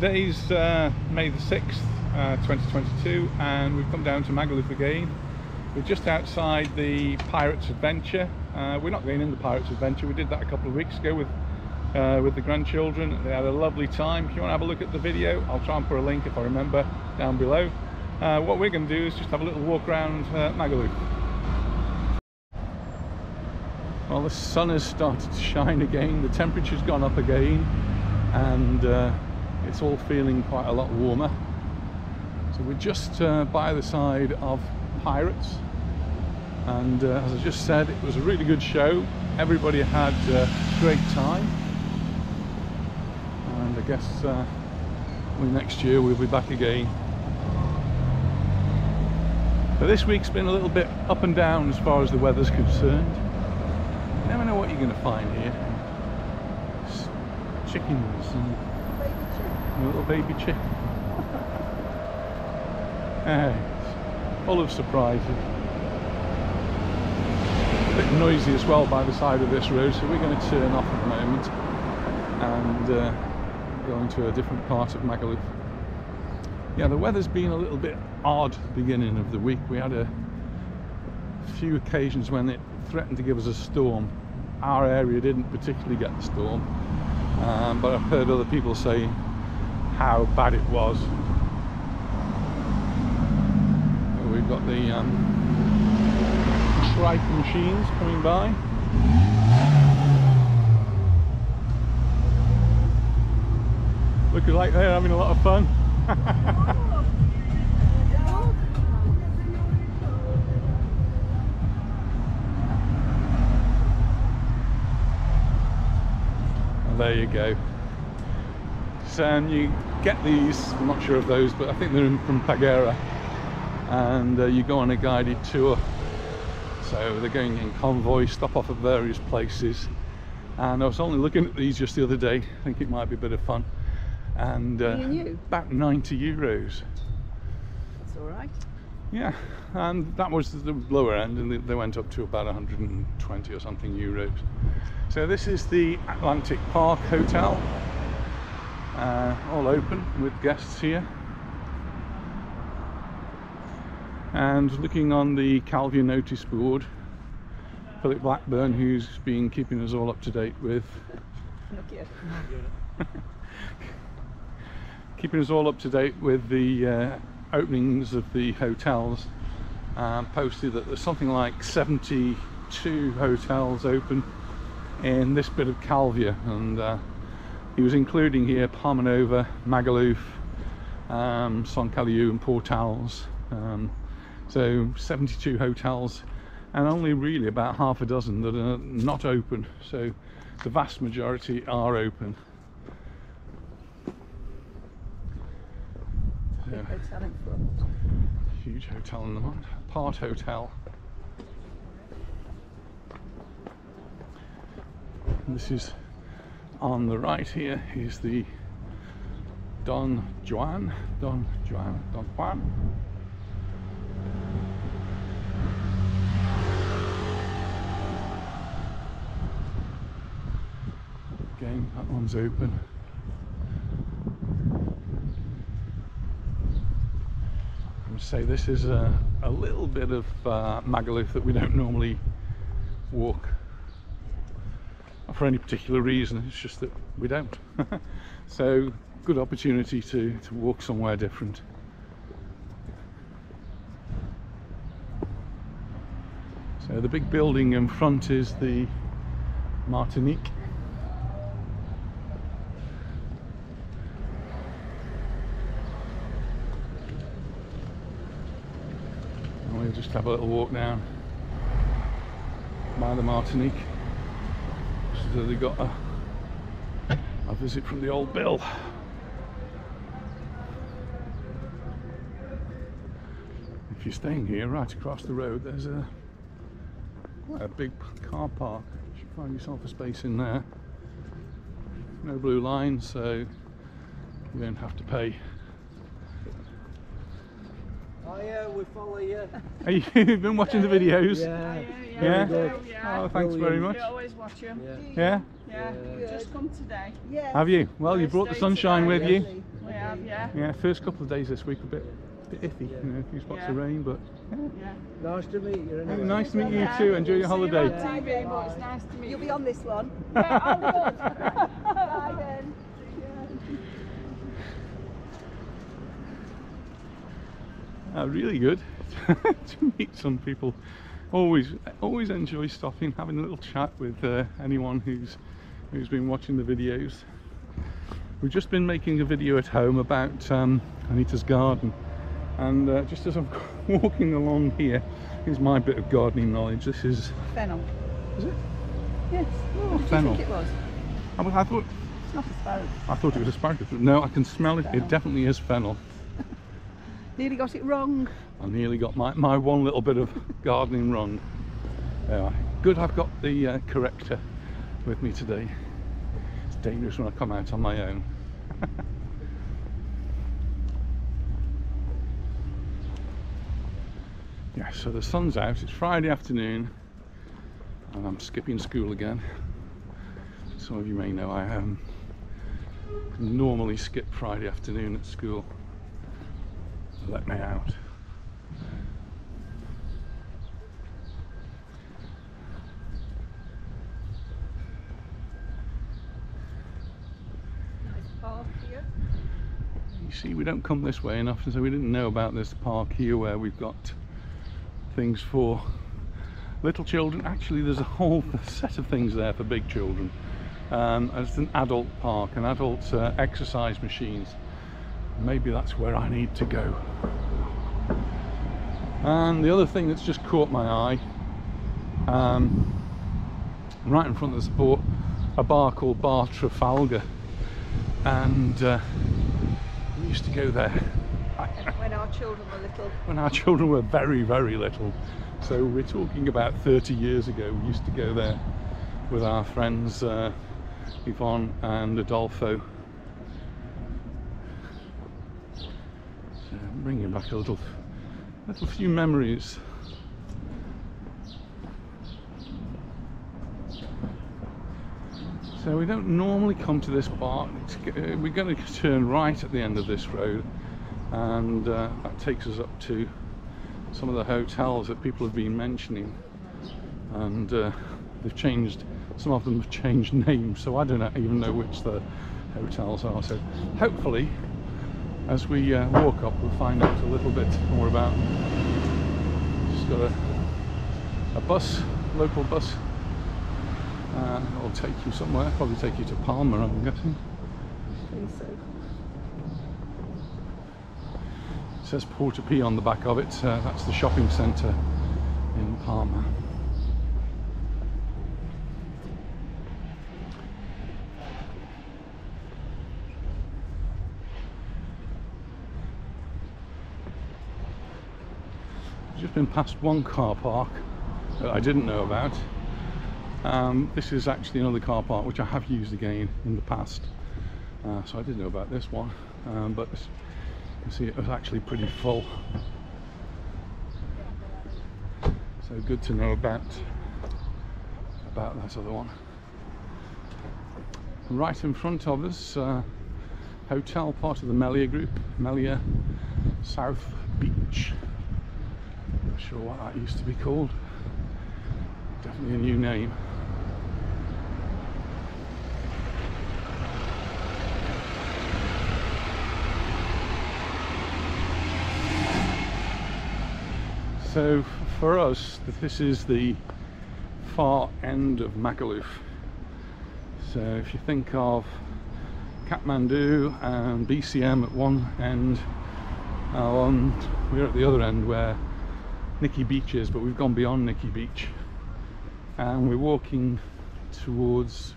Today's May the 6th, 2022, and we've come down to Magaluf again. We're just outside the Pirates Adventure. We're not going in the Pirates Adventure. We did that a couple of weeks ago with the grandchildren. They had a lovely time. If you want to have a look at the video, I'll try and put a link, if I remember, down below. What we're going to do is just have a little walk around Magaluf. Well, the sun has started to shine again, the temperature's gone up again, and it's all feeling quite a lot warmer. So we're just by the side of Pirates, and as I just said, it was a really good show. Everybody had a great time, and I guess next year we'll be back again. But this week's been a little bit up and down as far as the weather's concerned. You never know what you're going to find here. Chickens and a little baby chick. It's full of surprises. A bit noisy as well by the side of this road, so we're going to turn off at the moment and go into a different part of Magaluf. Yeah, the weather's been a little bit odd at the beginning of the week. We had a few occasions when it threatened to give us a storm. Our area didn't particularly get the storm, but I've heard other people say how bad it was. We've got the trike machines coming by. Looking like they're having a lot of fun. There you go. So you get these, I'm not sure of those, but I think they're from Majorca, and you go on a guided tour. So they're going in convoy, stop off at various places, and I was only looking at these just the other day. I think it might be a bit of fun, and about €90. That's all right. Yeah, and that was the lower end, and they went up to about 120 or something euros. So this is the Atlantic Park Hotel, all open with guests here. And looking on the Calvia notice board, Philip Blackburn, who's been keeping us all up to date with keeping us all up to date with the openings of the hotels, posted that there's something like 72 hotels open in this bit of Calvia, and he was including here Palmanova, Magaluf, Son Caliu and Portals. So 72 hotels, and only really about half a dozen that are not open, so the vast majority are open. Big hotel in front. Huge hotel in the front, Part Hotel. And this is on the right here is the Don Juan. Again, that one's open. I would say this is a little bit of Magaluf that we don't normally walk. Not for any particular reason, it's just that we don't. So, good opportunity to walk somewhere different. So the big building in front is the Martinique. And we'll just have a little walk down by the Martinique. So they got a visit from the old Bill. If you're staying here, right across the road, there's quite a big car park. You should find yourself a space in there. No blue line, so you don't have to pay. Oh yeah, we follow you. Have you been watching the videos? Yeah. Oh, thanks very much. You always watch them. Yeah? Yeah. Just come today. Have you? Well, you brought the sunshine with you. Yeah. Yeah. Yeah, first couple of days this week were a bit iffy, you know, a few spots of rain, but Yeah. Nice to meet you. yeah. Anyway. Nice to meet you too. Enjoy your holiday. See you on TV, but it's nice to meet You'll you. be on this one. Yeah, oh, good. Bye then. Really good to meet some people. Always enjoy stopping, having a little chat with anyone who's been watching the videos. We've just been making a video at home about Anita's garden, and just as I'm walking along here, here's my bit of gardening knowledge. This is Fennel. it? Yes. Oh, What did fennel. you think it was? I thought It's not asparagus. it was asparagus, but no, I can smell it. It Fennel. definitely is fennel. Nearly got it wrong. I nearly got my one little bit of gardening wrong. Good, I've got the corrector with me today. It's dangerous when I come out on my own. Yeah, so the sun's out, it's Friday afternoon, and I'm skipping school again. Some of you may know I normally skip Friday afternoon at school. Let me out. Nice park here. You see, we don't come this way enough, and so we didn't know about this park here where we've got things for little children. Actually, there's a whole set of things there for big children. It's an adult park, an adult exercise machines. Maybe that's where I need to go. And the other thing that's just caught my eye, right in front of the a bar called Bar Trafalgar, and we used to go there When our children were little. when our children were very, very little. So we're talking about 30 years ago. We used to go there with our friends Yvonne and Adolfo. So bringing back a little few memories. So we don't normally come to this park. We're going to turn right at the end of this road, and that takes us up to some of the hotels that people have been mentioning, and they've changed, some of them have changed names, so I don't even know which the hotels are. So hopefully as we walk up we'll find out a little bit more about them. Just got a bus, local bus, it'll take you somewhere, probably take you to Palma, I'm guessing. I think so. It says Porta P on the back of it, that's the shopping centre in Palma. Just been past one car park that I didn't know about. This is actually another car park which I have used again in the past, so I did know about this one, but you can see it was actually pretty full, so good to know about that other one. Right in front of us, hotel, part of the Melia group, Melia South Beach. Not sure what that used to be called. Definitely a new name. So for us, this is the far end of Magaluf. So if you think of Kathmandu and BCM at one end, we're at the other end where Nikki Beach is, but we've gone beyond Nikki Beach and we're walking towards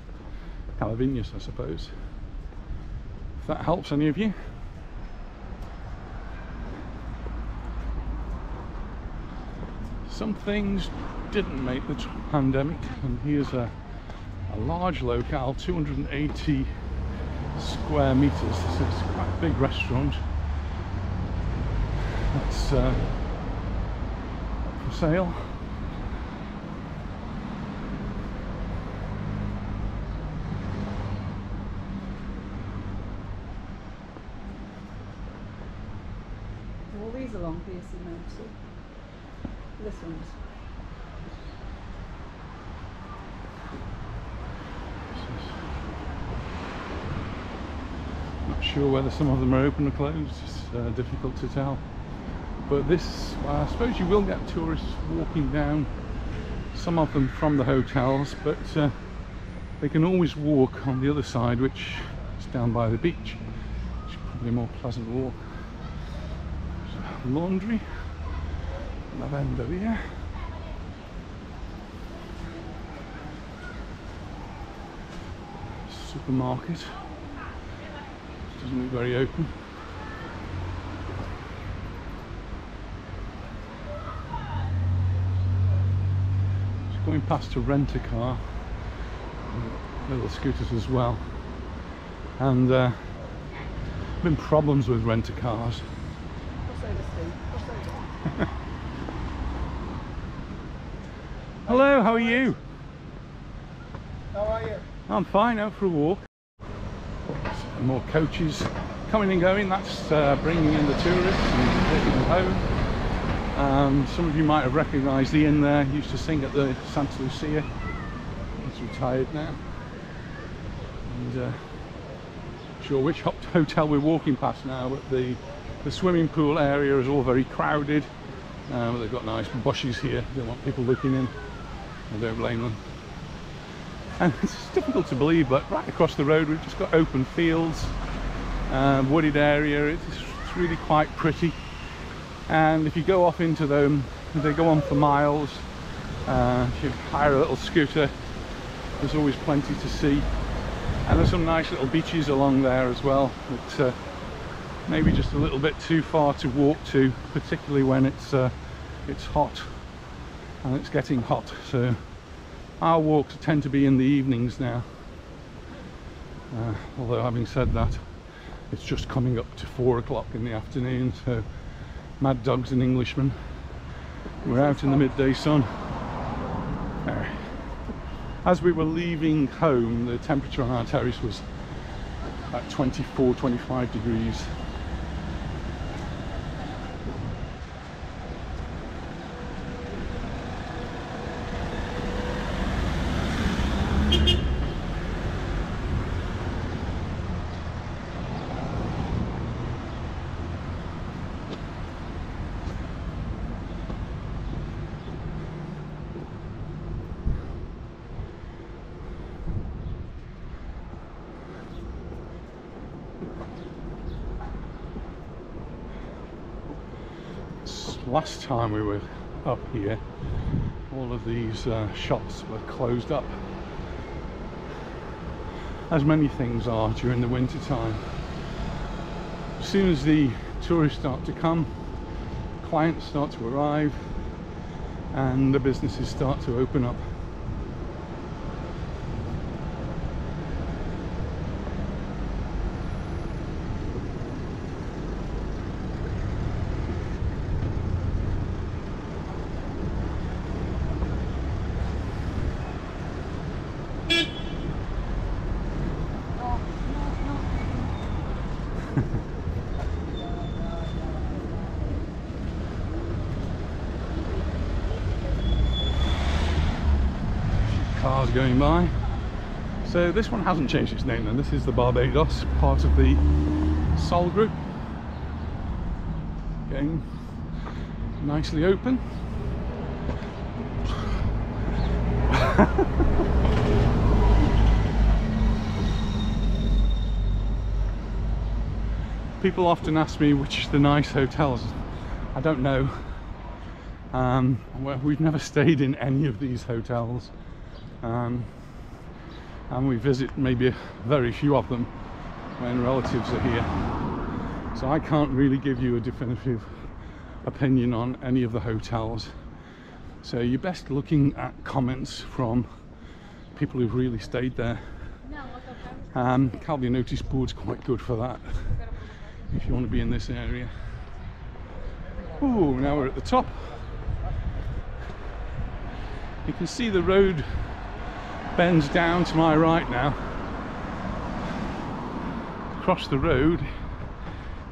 Calavinas, I suppose. If that helps any of you. Some things didn't make the pandemic, and here's a large locale, 280 square meters. So it's quite a big restaurant. That's for sale. All these are long piercing now, see? This one's. Not sure whether some of them are open or closed, it's difficult to tell. But this, I suppose you will get tourists walking down, some of them from the hotels, but they can always walk on the other side, which is down by the beach, which is probably a more pleasant walk. Laundry, lavender here. Supermarket, doesn't look very open. Just going past to rent a car, little scooters as well, and been problems with rent a cars. Hello, how are you? How are you? I'm fine, out for a walk. Some more coaches coming and going, that's bringing in the tourists and taking them home. Some of you might have recognised the inn there, used to sing at the Santa Lucia. He's retired now. And sure which hotel we're walking past now, but the swimming pool area is all very crowded. They've got nice bushes here, they don't want people looking in. I don't blame them. And it's difficult to believe, but right across the road we've just got open fields, wooded area. It's really quite pretty. And if you go off into them, they go on for miles. If you hire a little scooter, there's always plenty to see. And there's some nice little beaches along there as well, but maybe just a little bit too far to walk to, particularly when it's hot. And it's getting hot, so our walks tend to be in the evenings now. Although having said that, it's just coming up to 4 o'clock in the afternoon, so mad dogs and Englishmen, we're out in the midday sun. As we were leaving home, the temperature on our terrace was about 24-25 degrees. Last time we were up here, all of these shops were closed up, as many things are during the winter time. As soon as the tourists start to come, clients start to arrive, and the businesses start to open up. Cars going by. So this one hasn't changed its name then. This is the Barbados, part of the Sol group. Getting nicely open. People often ask me which are the nice hotels. I don't know. Well, we've never stayed in any of these hotels. And we visit maybe very few of them when relatives are here, so I can't really give you a definitive opinion on any of the hotels. So you're best looking at comments from people who've really stayed there. Calvi notice board's quite good for that if you want to be in this area. Oh, now we're at the top. You can see the road bends down to my right now. Across the road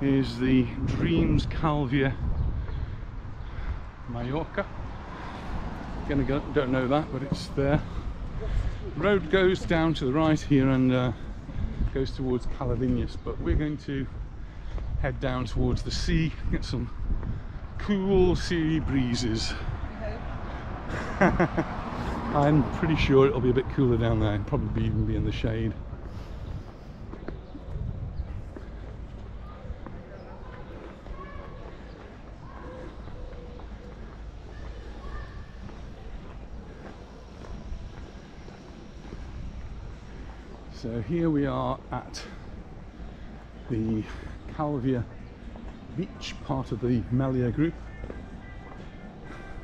is the Dreams Calvia Mallorca. Don't know that, but it's there. The road goes down to the right here and goes towards Calavinas, but we're going to head down towards the sea, get some cool sea breezes. I'm pretty sure it'll be a bit cooler down there, probably even be in the shade. So here we are at the Calvia beach, part of the Melia group,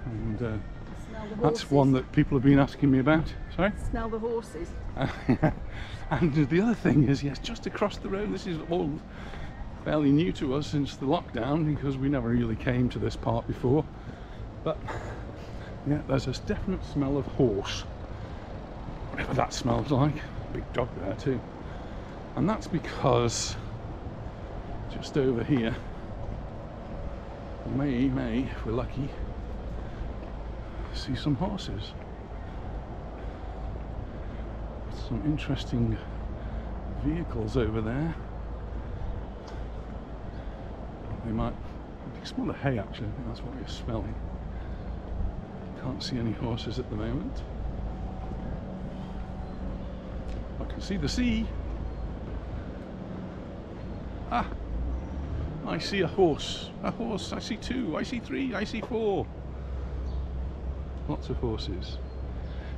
and that's one that people have been asking me about. Sorry? Smell the horses. And the other thing is, yes, just across the road, this is all fairly new to us since the lockdown, because we never really came to this part before, but yeah, there's this definite smell of horse, whatever that smells like. Big dog there too, and that's because just over here we may, if we're lucky, see some horses. Some interesting vehicles over there. They might, you can smell the hay actually, I think that's what you're smelling. Can't see any horses at the moment. I can see the sea. Ah, I see a horse. A horse. I see two. I see three. I see four. Lots of horses.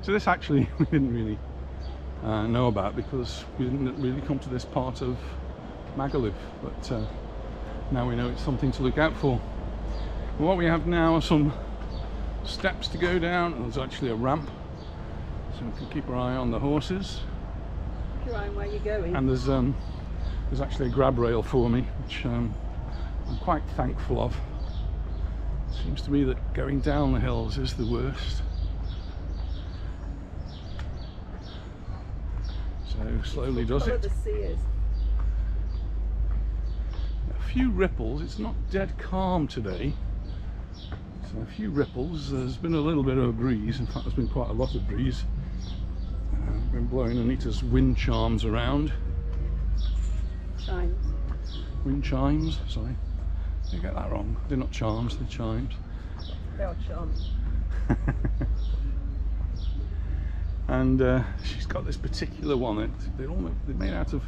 So this actually we didn't really know about, because we didn't really come to this part of Magaluf, but now we know it's something to look out for. And what we have now are some steps to go down, and there's actually a ramp, so we can keep our eye on the horses. Where you're going. And there's actually a grab rail for me, which I'm quite thankful of. It seems to me that going down the hills is the worst. So slowly does it. The sea is. A few ripples. It's not dead calm today. So a few ripples. There's been a little bit of a breeze. In fact, there's been quite a lot of breeze. Been blowing Anita's wind charms around. Chimes. Wind chimes, sorry. You get that wrong. They're not charms, they're chimes. They are charms. And she's got this particular one. They're made out of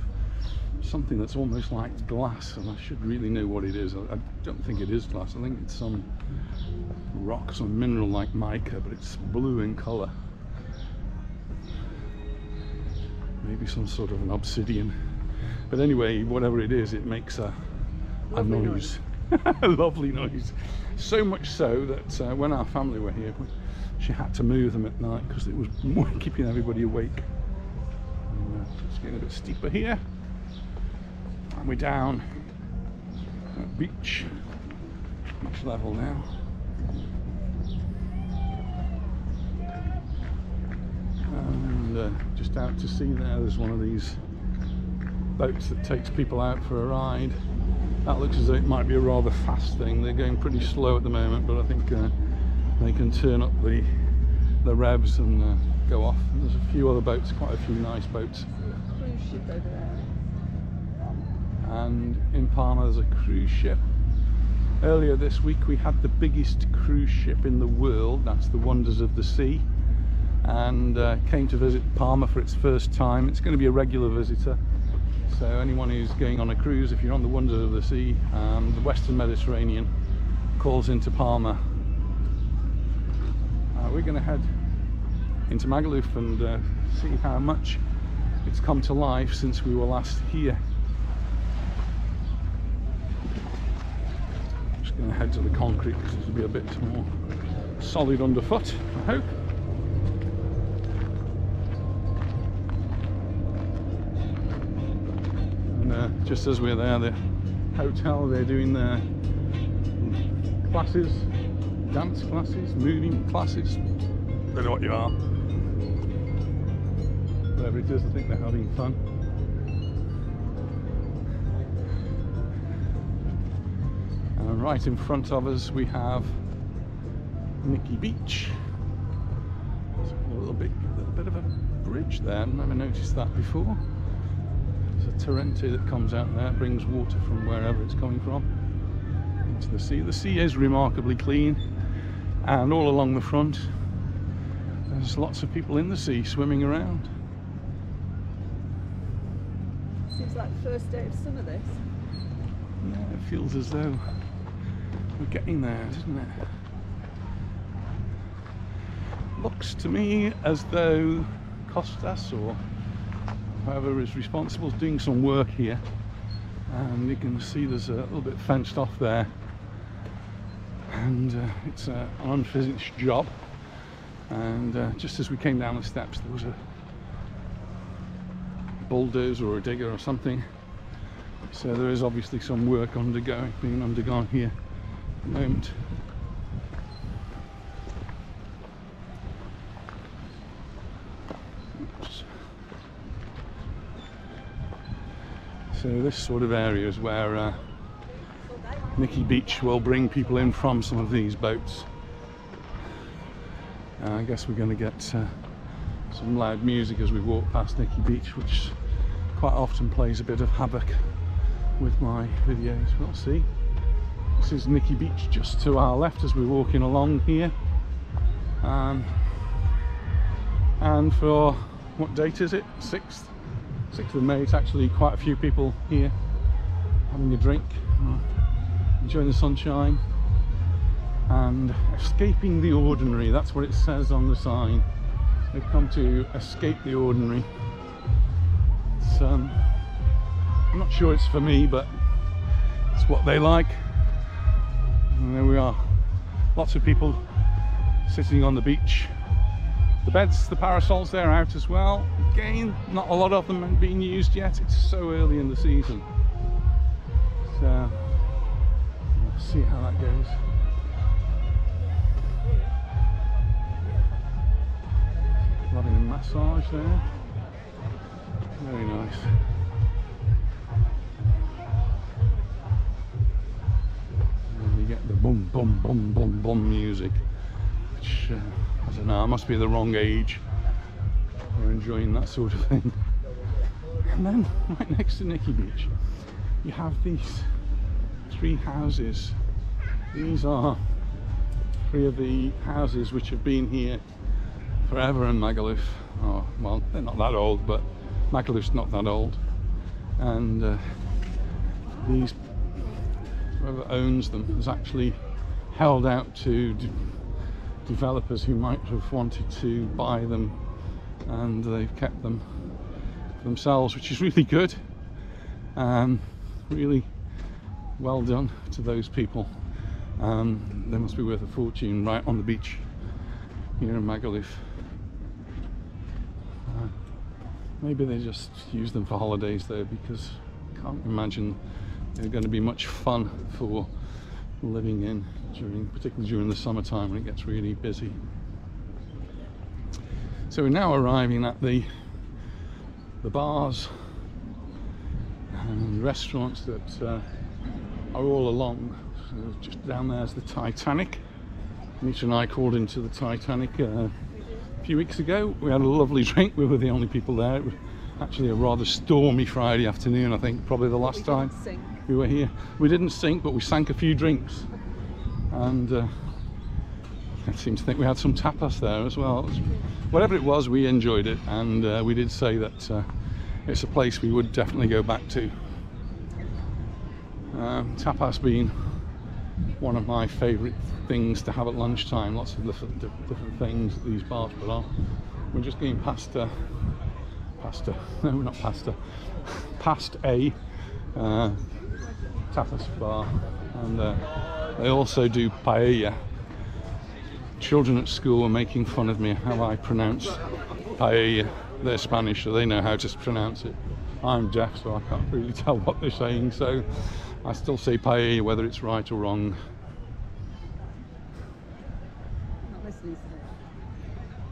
something that's almost like glass, and I should really know what it is. I don't think it is glass. I think it's some rock, some mineral like mica, but it's blue in colour. Maybe some sort of an obsidian, but anyway, whatever it is, it makes a noise. A lovely noise. So much so that when our family were here, she had to move them at night because it was more keeping everybody awake. And, it's getting a bit steeper here, and we're down at beach, much level now. And just out to sea there's one of these boats that takes people out for a ride. That looks as though it might be a rather fast thing. They're going pretty slow at the moment, but I think they can turn up the revs and go off. And there's a few other boats, quite a few nice boats. Cruise ship over there. And in Palma there's a cruise ship. Earlier this week we had the biggest cruise ship in the world, that's the Wonders of the Sea, and came to visit Palma for its first time. It's going to be a regular visitor, so anyone who's going on a cruise, if you're on the Wonders of the Sea, the Western Mediterranean calls into Palma. We're going to head into Magaluf and see how much it's come to life since we were last here. Just going to head to the concrete because it'll be a bit more solid underfoot, I hope. And just as we're there, the hotel, they're doing their classes, dance classes, moving classes. Don't know what you are. Whatever it is, I think they're having fun. And right in front of us we have Nicky Beach. There's a little bit of a bridge there, I've never noticed that before. There's a torrente that comes out there, brings water from wherever it's coming from into the sea. The sea is remarkably clean, and all along the front there's lots of people in the sea swimming around. Seems like the first day of summer, this. Yeah, it feels as though we're getting there, doesn't it? Looks to me as though Costas or whoever is responsible is doing some work here, and you can see there's a little bit fenced off there, and it's an unfinished job. And just as we came down the steps there was a bulldozer or a digger or something, so there is obviously some work being undergone here at the moment. Oops. So this sort of area is where Nicky Beach will bring people in from some of these boats. I guess we're going to get some loud music as we walk past Nicky Beach, which quite often plays a bit of havoc with my videos. We'll see. This is Nicky Beach just to our left as we're walking along here. And for what date is it? 6th of May. It's actually quite a few people here having a drink, enjoying the sunshine and escaping the ordinary. That's what it says on the sign. They've come to escape the ordinary. It's, I'm not sure it's for me, but it's what they like. And there we are. Lots of people sitting on the beach. The beds, the parasols, they're out as well. Again, not a lot of them are being used yet. It's so early in the season. So, we'll see how that goes. Having a massage there. Very nice. And you get the boom, boom, boom, boom, boom music, which I don't know, I must be the wrong age for enjoying that sort of thing. And then right next to Nicky Beach you have these 3 houses. These are 3 of the houses which have been here forever in Magaluf. Oh, well, they're not that old, but Magaluf's not that old. And these, whoever owns them has actually held out to developers who might have wanted to buy them, and they've kept them for themselves, which is really good. Really well done to those people. They must be worth a fortune right on the beach here in Magaluf. Maybe they just use them for holidays though, because I can't imagine they're going to be much fun for living in, particularly during the summertime when it gets really busy. So we're now arriving at the bars and restaurants that are all along. So just down there is the Titanic. Nisha and I called into the Titanic a few weeks ago. We had a lovely drink. We were the only people there. It was actually a rather stormy Friday afternoon, I think, probably the last time we were here. We didn't sink, but we sank a few drinks. And I seem to think we had some tapas there as well. Whatever it was, we enjoyed it, and we did say that it's a place we would definitely go back to. Tapas being one of my favourite things to have at lunchtime. Lots of different things that these bars put on. We're just going past a tapas bar, and they also do paella. Children at school were making fun of me how I pronounce paella. They're Spanish, so they know how to pronounce it. I'm deaf, so I can't really tell what they're saying, so I still say paella whether it's right or wrong. Not listening to it.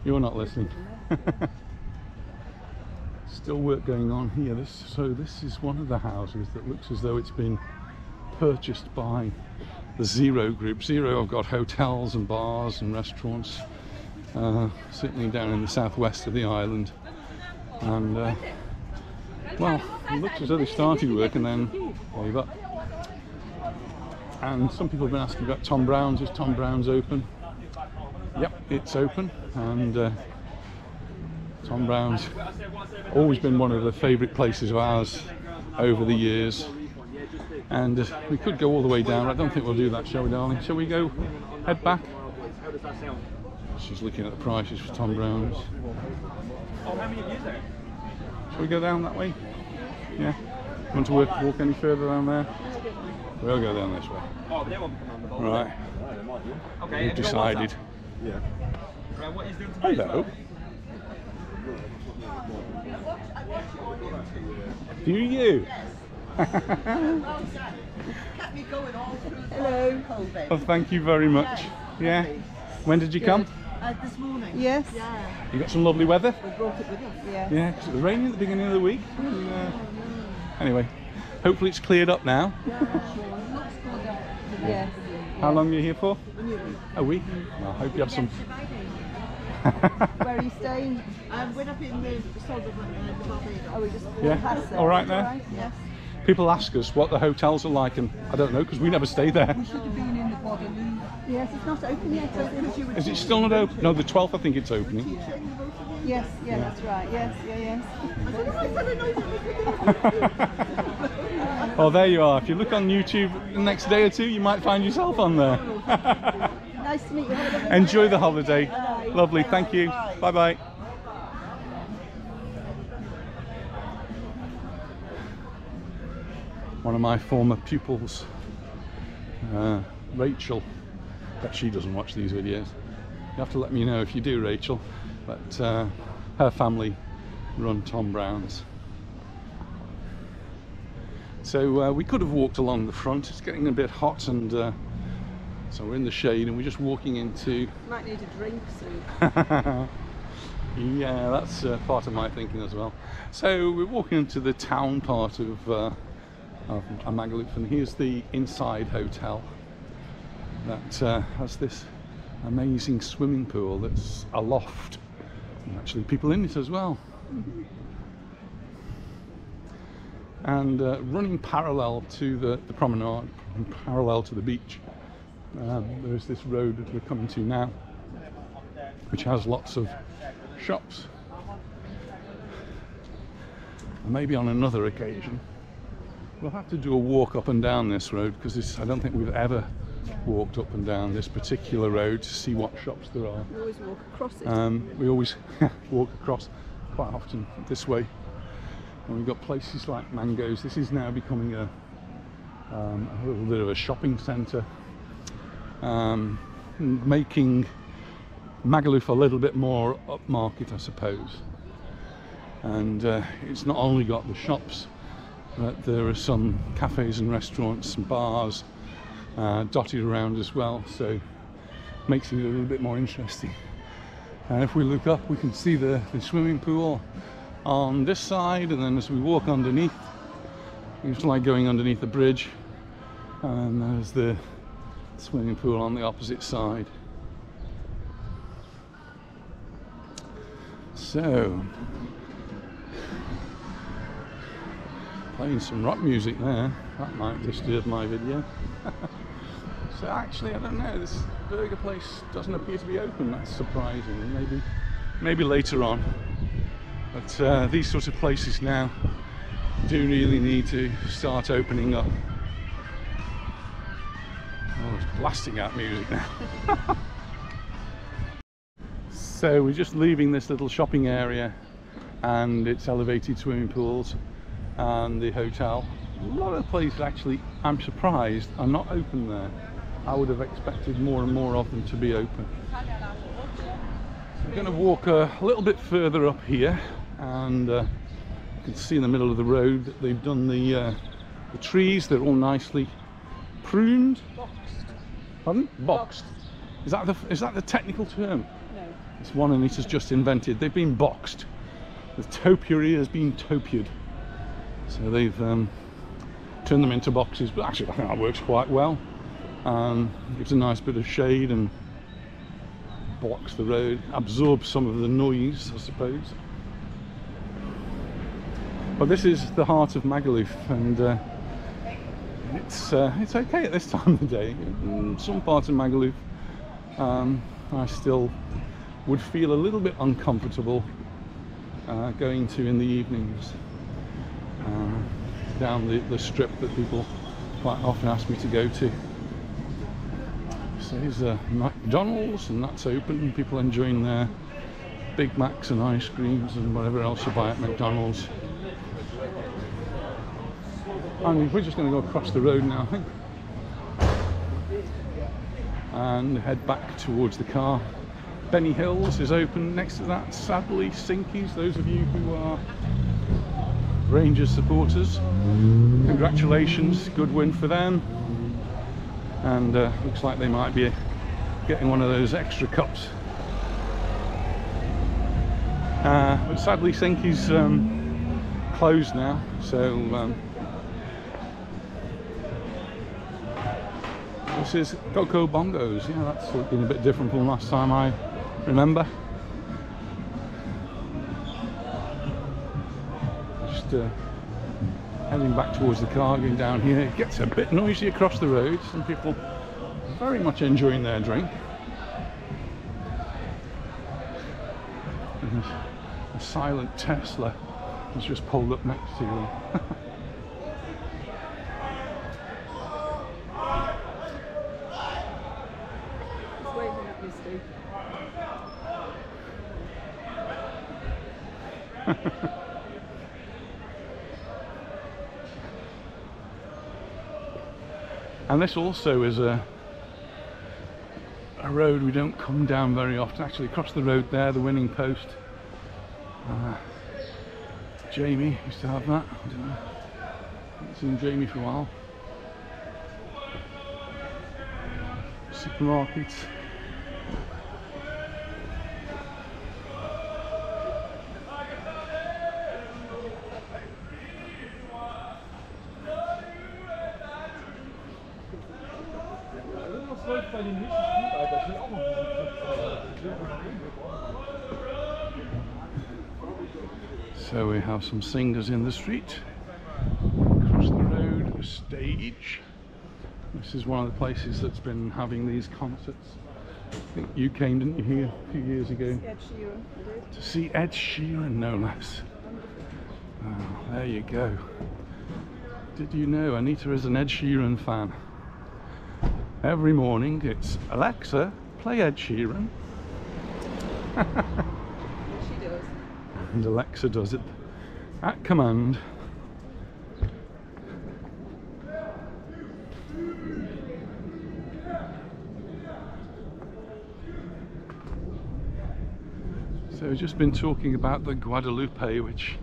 You're not listening. Still work going on here. This is one of the houses that looks as though it's been purchased by the Zero group. Zero have got hotels and bars and restaurants, certainly down in the southwest of the island. And well, it looks as though they started work and then gave up. And some people have been asking about Tom Brown's. Is Tom Brown's open? Yep, it's open. And Tom Brown's always been one of the favourite places of ours over the years. And we could go all the way down. I don't think we'll do that, shall we, darling? Shall we go head back? She's looking at the prices for Tom Brown's. Shall we go down that way? Yeah. Want to walk any further down there? We'll go down this way. Right. We've decided. Hello. Do you? Hello. Oh, thank you very much. Yeah. When did you come? This morning. Yes. Yeah. You got some lovely weather? We brought it with us. Yeah. Yeah, 'cause it was raining at the beginning of the week. Anyway, hopefully it's cleared up now. Yes. How long are you here for? A week. Well, I hope you have some. Where are you staying? We're up in the sort of Barbados. Oh, we just Yeah. past there. All right there. Right? Yes. People ask us what the hotels are like, and I don't know because we never stay there. We should have been in the Guadeloupe. Yes, it's not open yet. Is it still not open? No, the 12th I think it's opening. Yes, yeah, that's right. Yes, yeah, yes. Oh, there you are. If you look on YouTube the next day or two, you might find yourself on there. Nice to meet you. Have a lovely Enjoy day. the holiday. Bye. Lovely, thank you. Bye bye. One of my former pupils, Rachel, but she doesn't watch these videos. You have to let me know if you do, Rachel. But her family run Tom Brown's. So we could have walked along the front. It's getting a bit hot, and so we're in the shade and we're just walking into... Might need a drink soon. Yeah, that's part of my thinking as well. So we're walking into the town part of Magaluf, and here's the inside hotel that has this amazing swimming pool that's aloft, and actually people in it as well. And running parallel to the promenade, and parallel to the beach, there's this road that we're coming to now, which has lots of shops. And maybe on another occasion we'll have to do a walk up and down this road, because I don't think we've ever walked up and down this particular road to see what shops there are. We always walk across it. We always walk across quite often this way, and we've got places like Mangoes. This is now becoming a little bit of a shopping centre, making Magaluf a little bit more upmarket, I suppose. And it's not only got the shops, but there are some cafes and restaurants and bars dotted around as well, so makes it a little bit more interesting. And if we look up, we can see the swimming pool on this side, and then as we walk underneath, it's like going underneath the bridge, and there's the swimming pool on the opposite side. So, playing some rock music there, that might disturb my video. So actually, I don't know, this burger place doesn't appear to be open. That's surprising. Maybe later on. But these sorts of places now do really need to start opening up. Oh, it's blasting out music now. So we're just leaving this little shopping area and its elevated swimming pools and the hotel. A lot of places actually, I'm surprised, are not open there. I would have expected more and more of them to be open. We're going to walk a little bit further up here, and you can see in the middle of the road that they've done the trees. They're all nicely pruned. Boxed. Pardon? Boxed. Is that the technical term? No. It's one Anita's just invented. They've been boxed. The topiary has been topiared. So they've turned them into boxes, but actually I think that works quite well. Gives a nice bit of shade and blocks the road, absorbs some of the noise, I suppose. But this is the heart of Magaluf, and it's okay at this time of the day. In some parts of Magaluf, I still would feel a little bit uncomfortable going to in the evenings down the strip that people quite often ask me to go to. So here's McDonald's, and that's open. People enjoying their Big Macs and ice creams and whatever else you buy at McDonald's. And we're just going to go across the road now, I think, and head back towards the car. Benny Hills is open next to that. Sadly, Sinkies, those of you who are Rangers supporters, congratulations, good win for them. And looks like they might be getting one of those extra cups. But sadly, Sinkies closed now, so this is Coco Bongos. Yeah, that's looking a bit different from last time I remember. Just heading back towards the car, going down here. It gets a bit noisy across the road. Some people very much enjoying their drink. And a silent Tesla has just pulled up next to them. He's waving at me, Steve. And this also is a road we don't come down very often. Actually, across the road there, the winning post. Jamie used to have that. I don't know. Haven't seen Jamie for a while. Supermarkets. So we have some singers in the street. Across the road, a stage. This is one of the places that's been having these concerts. I think you came, didn't you, here a few years ago? Ed Sheeran, I did. To see Ed Sheeran, no less. Oh, there you go. Did you know Anita is an Ed Sheeran fan? Every morning it's Alexa, play Ed Sheeran. She does. And Alexa does it at command. So we've just been talking about the Guadalupe, which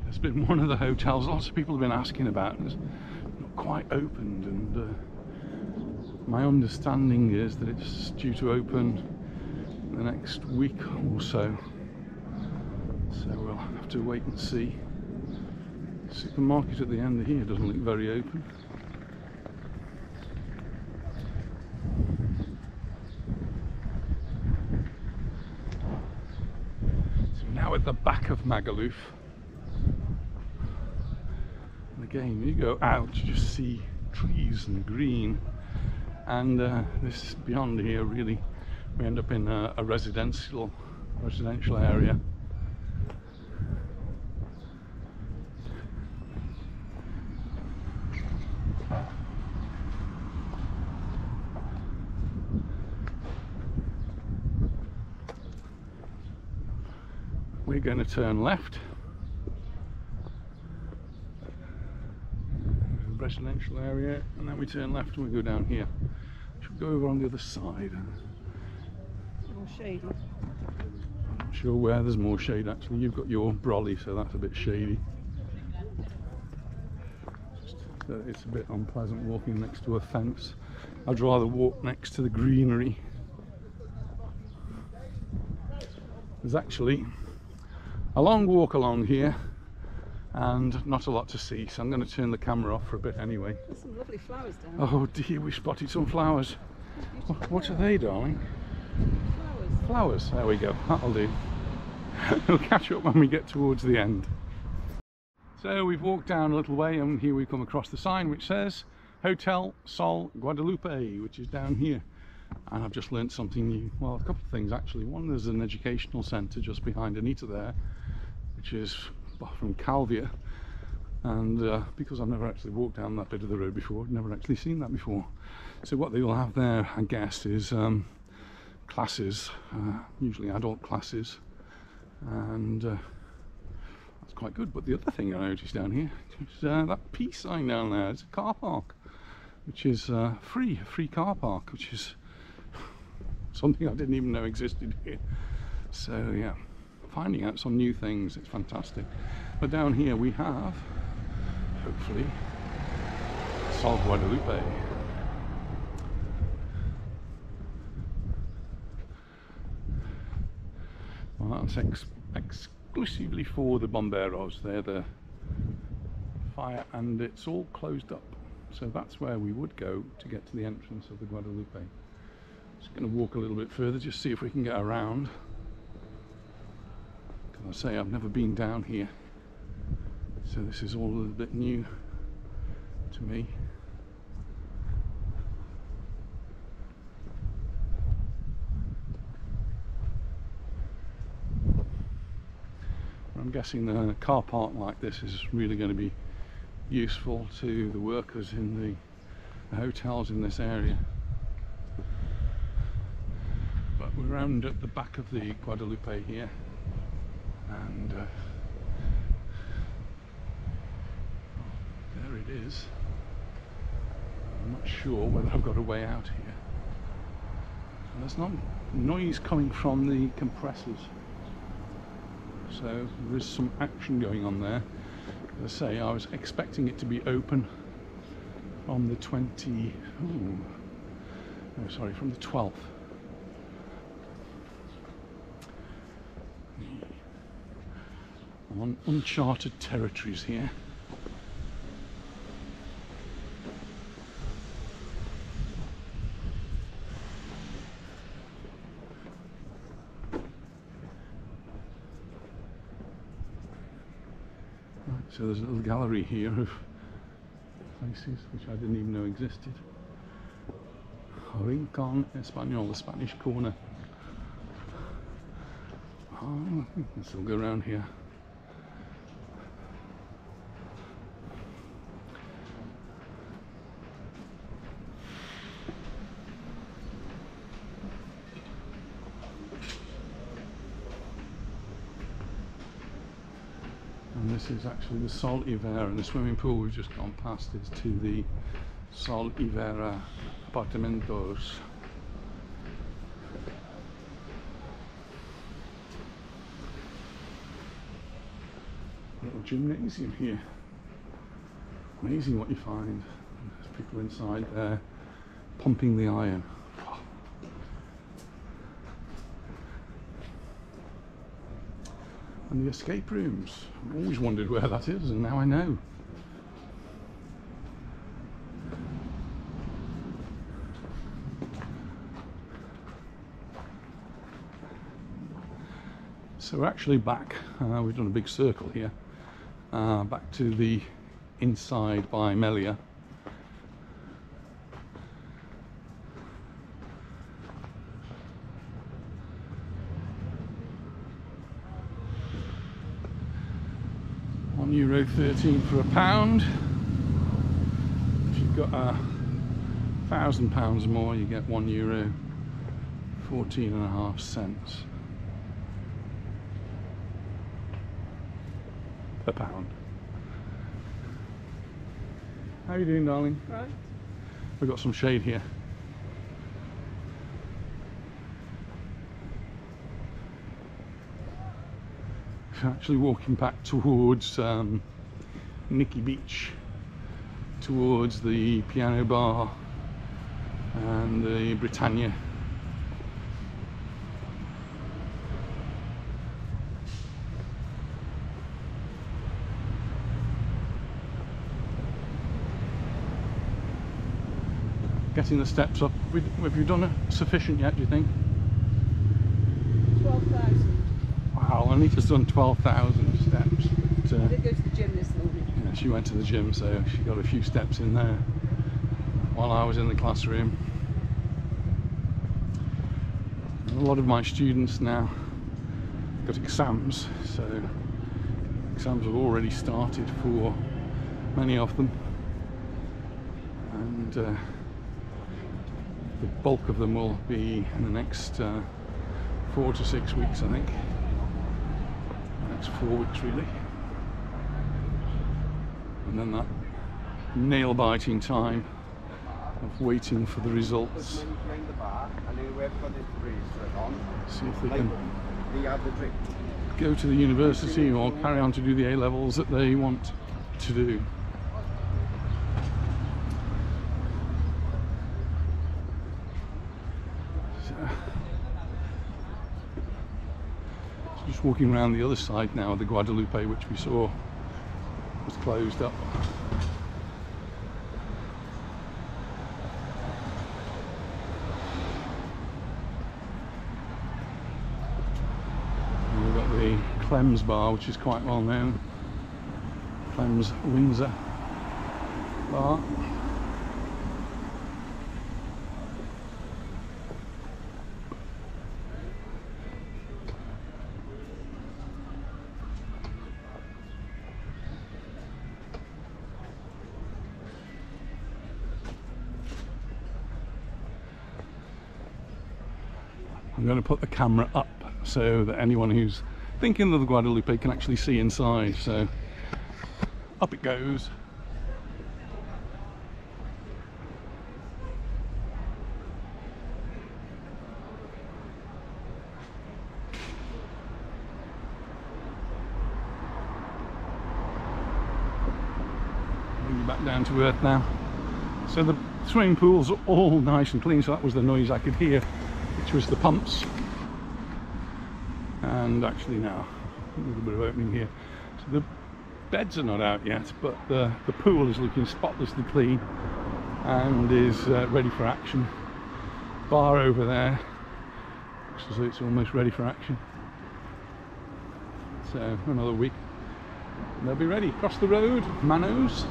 has been one of the hotels lots of people have been asking about. It's not quite opened, and my understanding is that it's due to open the next week or so. So we'll have to wait and see. The supermarket at the end here doesn't look very open. So now at the back of Magaluf. And again, you go out, you just see trees and green. And this beyond here, really, we end up in a residential area. We're going to turn left. Residential area, and then we turn left and we go down here. Should we go over on the other side? More shady. I'm not sure where there's more shade actually. You've got your brolly, so that's a bit shady. It's a bit unpleasant walking next to a fence. I'd rather walk next to the greenery. There's actually a long walk along here, and not a lot to see, so I'm going to turn the camera off for a bit anyway. There's some lovely flowers down. Oh dear, we spotted some flowers. What are they, darling? Flowers. Flowers, there we go, that'll do. We'll catch up when we get towards the end. So we've walked down a little way and here we come across the sign which says Hotel Sol Guadalupe, which is down here. And I've just learnt something new. Well, a couple of things actually. One, there's an educational centre just behind Anita there, which is from Calvia. And because I've never actually walked down that bit of the road before, I've never actually seen that before. So what they will have there, I guess, is classes, usually adult classes. And that's quite good. But the other thing I noticed down here is that peace sign down there. It's a car park, which is a free car park, which is something I didn't even know existed here. So yeah, finding out some new things, it's fantastic. But down here we have, hopefully, Sol Guadalupe. Well, that's exclusively for the bomberos. They're the fire, and it's all closed up. So that's where we would go to get to the entrance of the Guadalupe. Just going to walk a little bit further, just see if we can get around. Because I say I've never been down here, so this is all a little bit new to me. I'm guessing the car park like this is really going to be useful to the workers in the hotels in this area. But we're around at the back of the Guadalupe here, and there it is. I'm not sure whether I've got a way out here. And there's no noise coming from the compressors, so there is some action going on there. As I say, I was expecting it to be open from the from the 12th. I'm on uncharted territories here. So there's a little gallery here of places which I didn't even know existed. Rincon Español, the Spanish corner. Oh, we can still go around here. And this is actually the Sol Ivera, and the swimming pool we've just gone past is to the Sol Ivera Apartamentos. Little gymnasium here. Amazing what you find. There's people inside there pumping the iron. And the escape rooms. I've always wondered where that is, and now I know. So we're actually back. We've done a big circle here. Back to the inside by Melia. €1.13 for £1. If you've got £1,000 more, you get €1, 14.5 cents per pound. How are you doing, darling? Right. We've got some shade here. Actually walking back towards Nikki Beach, towards the Piano Bar and the Britannia. getting the steps up. Have you done it sufficient yet, do you think? 12,000. Wow, Anita's done 12,000 steps. But, I did go to the gym this morning. yeah, she went to the gym, so she got a few steps in there while I was in the classroom. And a lot of my students now got exams, so exams have already started for many of them, and the bulk of them will be in the next 4 to 6 weeks, I think. The next 4 weeks really, and then that nail-biting time of waiting for the results. See if they can go to the university or carry on to do the A-levels that they want to do. So, just walking around the other side now of the Guadalupe, which we saw was closed up. The Clem's bar, which is quite well known, Clem's Windsor bar. I'm going to put the camera up so that anyone who's thinking of the Guadalupe can actually see inside, so up it goes. Bring you back down to earth now. So the swimming pools are all nice and clean, so that was the noise I could hear, which was the pumps. And actually now, a little bit of opening here. So the beds are not out yet, but the pool is looking spotlessly clean and is ready for action. Bar over there, looks as though it's almost ready for action. So another week, and they'll be ready. Across the road, Manos,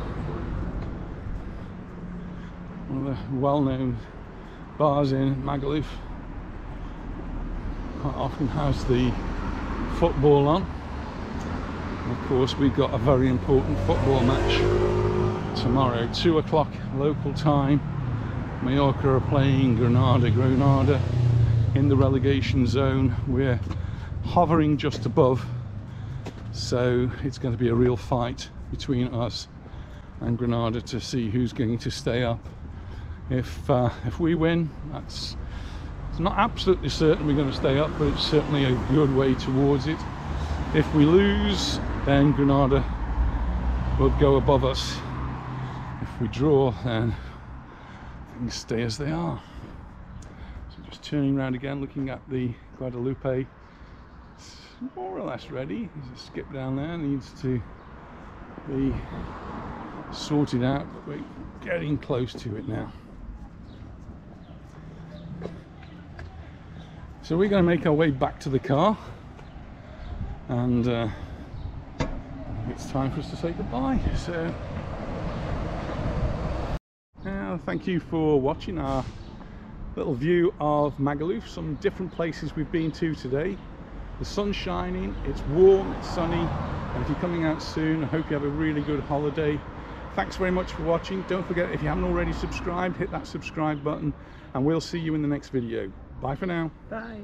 one of the well-known bars in Magaluf. Quite often has the football on. And of course, we've got a very important football match tomorrow, 2 o'clock local time. Majorca are playing Granada in the relegation zone. We're hovering just above, so it's going to be a real fight between us and Granada to see who's going to stay up. If we win, it's not absolutely certain we're going to stay up, but it's certainly a good way towards it. If we lose, then Granada will go above us. If we draw, then things stay as they are. So just turning around again, looking at the Guadalupe. It's more or less ready. There's a skip down there, needs to be sorted out, but we're getting close to it now. So we're going to make our way back to the car, and it's time for us to say goodbye. So thank you for watching our little view of Magaluf, some different places we've been to today. The sun's shining, it's warm, it's sunny, and if you're coming out soon, I hope you have a really good holiday. Thanks very much for watching. Don't forget, if you haven't already subscribed, hit that subscribe button, and we'll see you in the next video. Bye for now. Bye.